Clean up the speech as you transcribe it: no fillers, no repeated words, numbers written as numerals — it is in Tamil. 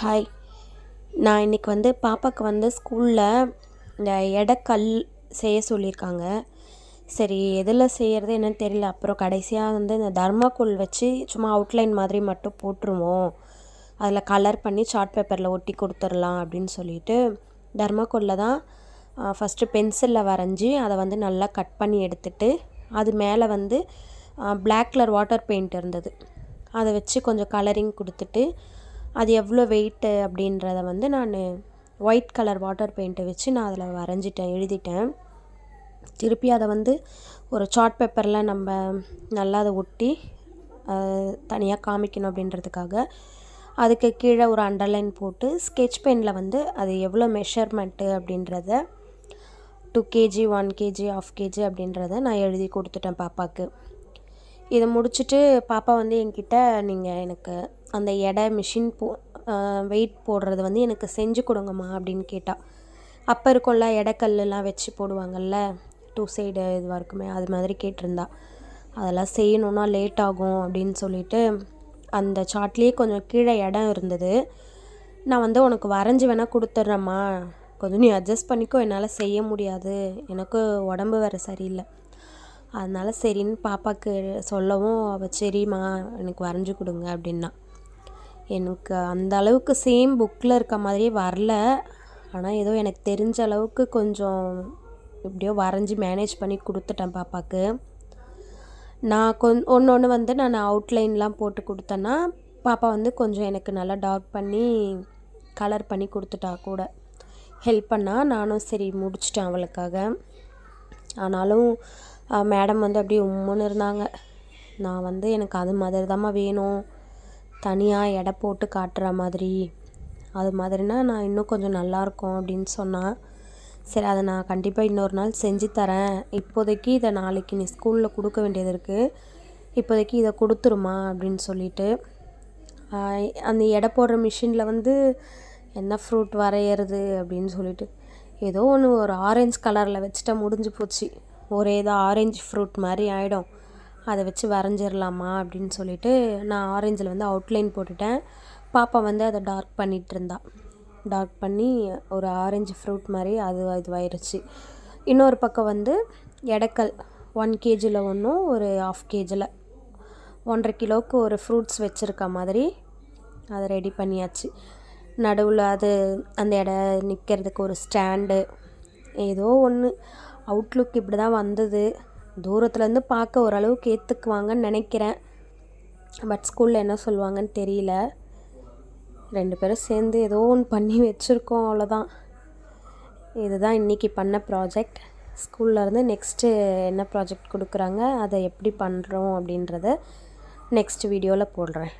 ஹாய். நான் இன்றைக்கி பாப்பாவுக்கு ஸ்கூலில் இந்த எடைக்கல் செய்ய சொல்லியிருக்காங்க. சரி, எதில் செய்கிறது என்னன்னு தெரியல. அப்புறம் கடைசியாக இந்த தர்மாக்கோல் வச்சு சும்மா அவுட்லைன் மாதிரி மட்டும் போட்டுருவோம், அதில் கலர் பண்ணி சார்ட் பேப்பரில் ஒட்டி கொடுத்துடலாம் அப்படின்னு சொல்லிட்டு தர்மாக்கோலில் தான் ஃபஸ்ட்டு பென்சிலில் வரைஞ்சி அதை நல்லா கட் பண்ணி எடுத்துட்டு அது மேலே பிளாக் கலர் வாட்டர் பெயிண்ட் இருந்தது, அதை வச்சு கொஞ்சம் கலரிங் கொடுத்துட்டு அது எவ்வளோ வெயிட்டு அப்படின்றத நான் ஒயிட் கலர் வாட்டர் பெயிண்ட்டை வச்சு நான் அதில் வரைஞ்சிட்டேன், எழுதிட்டேன். திருப்பி அதை ஒரு சார்ட் பேப்பரில் நம்ம நல்லா அதை ஒட்டி தனியாக காமிக்கணும் அப்படின்றதுக்காக அதுக்கு கீழே ஒரு அண்டர்லைன் போட்டு ஸ்கெட்ச் பெனில் அது எவ்வளோ மெஷர்மெண்ட்டு அப்படின்றத 2 kg 1 kg 1/2 kg அப்படின்றத நான் எழுதி கொடுத்துட்டேன் பாப்பாவுக்கு. இதை முடிச்சுட்டு பாப்பா என்கிட்ட நீங்கள் எனக்கு அந்த எடை மிஷின் வெயிட் போடுறது எனக்கு செஞ்சு கொடுங்கம்மா அப்படின்னு கேட்டால். அப்போ இருக்கும்ல எடைக்கல்லாம் வச்சு போடுவாங்கள்ல 2 சைடு இதுவாக இருக்குமே, அது மாதிரி கேட்டிருந்தா. அதெல்லாம் செய்யணுன்னா லேட் ஆகும் அப்படின்னு சொல்லிட்டு அந்த சார்ட்லேயே கொஞ்சம் கீழே இடம் இருந்தது. நான் உனக்கு வரைஞ்சி வேணால் கொடுத்துட்றேம்மா, கொஞ்சம் நீ அட்ஜஸ்ட் பண்ணிக்கோ, என்னால் செய்ய முடியாது, எனக்கு உடம்பு வேறு சரியில்லை, அதனால் சரின்னு பாப்பாவுக்கு சொல்லவும் அவள் சரிம்மா எனக்கு வரைஞ்சி கொடுங்க அப்படின்னா. எனக்கு அந்த அளவுக்கு சேம் புக்கில் இருக்க மாதிரியே வரல, ஆனால் ஏதோ எனக்கு தெரிஞ்ச அளவுக்கு கொஞ்சம் எப்படியோ வரைஞ்சி மேனேஜ் பண்ணி கொடுத்துட்டேன் பாப்பாவுக்கு. நான் ஒன்று நான் அவுட்லைன்லாம் போட்டு கொடுத்தேன்னா பாப்பா கொஞ்சம் எனக்கு நல்லா டார்க் பண்ணி கலர் பண்ணி கொடுத்துட்டா, கூட ஹெல்ப் பண்ணால். நானும் சரி முடிச்சிட்டேன் அவளுக்காக. ஆனாலும் மேடம் அப்படியே உம்முன்னு இருந்தாங்க. நான் எனக்கு அது மாதிரி தாம்மா வேணும், தனியாக எடை போட்டு காட்டுற மாதிரி, அது மாதிரினா நான் இன்னும் கொஞ்சம் நல்லாயிருக்கும் அப்படின்னு சொன்னான். சரி, அதை நான் கண்டிப்பாக இன்னொரு நாள் செஞ்சு தரேன், இப்போதைக்கு இதை நாளைக்கு நீ ஸ்கூலில் கொடுக்க வேண்டியது இருக்குது, இப்போதைக்கு இதை கொடுத்துருமா அப்படின்னு சொல்லிட்டு அந்த எடை போடுற மிஷினில் என்ன ஃப்ரூட் வரைகிறது அப்படின்னு சொல்லிட்டு ஏதோ ஒன்று ஒரு ஆரஞ்சு கலரில் வச்சுட்டா முடிஞ்சு போச்சு, ஒரே ஏதோ ஆரஞ்சு ஃப்ரூட் மாதிரி ஆகிடும், அதை வச்சு வரைஞ்சிடலாமா அப்படின்னு சொல்லிட்டு நான் ஆரஞ்சில் அவுட்லைன் போட்டுட்டேன். பாப்பா அதை டார்க் பண்ணிகிட்டு இருந்தா. டார்க் பண்ணி ஒரு ஆரஞ்சு ஃப்ரூட் மாதிரி அது இதுவாயிருச்சு. இன்னொரு பக்கம் எடைக்கல் 1 kgயில் ஒன்றும் ஒரு 1/2 kgயில் 1.5 கிலோவுக்கு ஒரு ஃப்ரூட்ஸ் வச்சுருக்க மாதிரி அதை ரெடி பண்ணியாச்சு. நடுவில் அந்த எடை நிற்கிறதுக்கு ஒரு ஸ்டாண்டு, ஏதோ ஒன்று அவுட்லுக் இப்படி தான் வந்தது. தூரத்துலேருந்து பார்க்க ஓரளவுக்கு ஏற்றுக்குவாங்கன்னு நினைக்கிறேன், பட் ஸ்கூலில் என்ன சொல்லுவாங்கன்னு தெரியல. 2 பேரும் சேர்ந்து ஏதோ ஒன்று பண்ணி வச்சுருக்கோம், அவ்வளோதான். இதுதான் இன்றைக்கி பண்ண ப்ராஜெக்ட். ஸ்கூல்லேருந்து நெக்ஸ்ட்டு என்ன ப்ராஜெக்ட் கொடுக்குறாங்க, அதை எப்படி பண்ணுறோம் அப்படின்றத நெக்ஸ்ட் வீடியோவில் போடுறேன்.